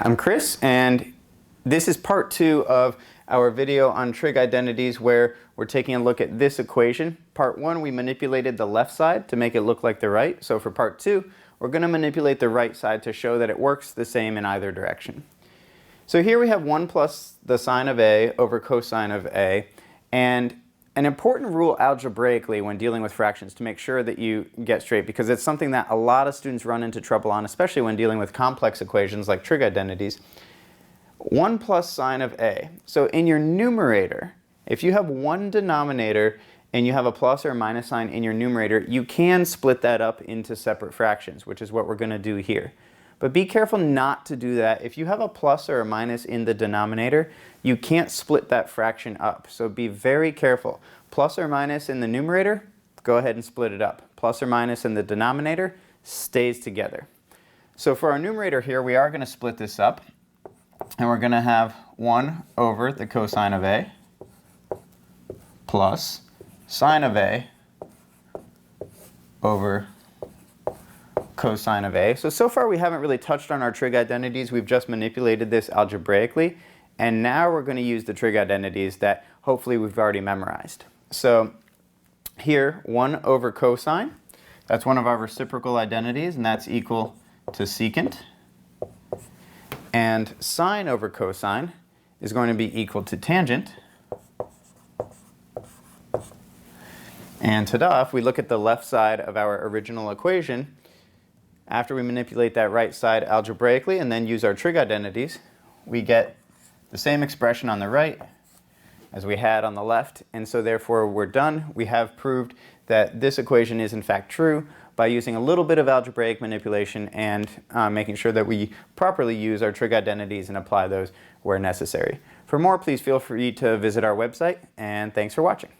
I'm Chris, and this is part 2 of our video on trig identities where we're taking a look at this equation. Part 1, we manipulated the left side to make it look like the right. So for part 2, we're going to manipulate the right side to show that it works the same in either direction. So here we have 1 plus the sine of a over cosine of a, and an important rule algebraically when dealing with fractions to make sure that you get straight, because it's something that a lot of students run into trouble on, especially when dealing with complex equations like trig identities. 1 plus sine of a. So in your numerator, if you have one denominator and you have a plus or minus sign in your numerator, you can split that up into separate fractions, which is what we're going to do here. But be careful not to do that. If you have a plus or a minus in the denominator, you can't split that fraction up. So be very careful. Plus or minus in the numerator, go ahead and split it up. Plus or minus in the denominator stays together. So for our numerator here, we are going to split this up. And we're going to have 1 over the cosine of a plus sine of a over cosine of a. So far we haven't really touched on our trig identities. We've just manipulated this algebraically. And now we're going to use the trig identities that hopefully we've already memorized. So here, 1 over cosine, that's one of our reciprocal identities, and that's equal to secant. And sine over cosine is going to be equal to tangent. And ta-da, if we look at the left side of our original equation, after we manipulate that right side algebraically and then use our trig identities, we get the same expression on the right as we had on the left, and so therefore we're done. We have proved that this equation is in fact true by using a little bit of algebraic manipulation and making sure that we properly use our trig identities and apply those where necessary. For more, please feel free to visit our website, and thanks for watching.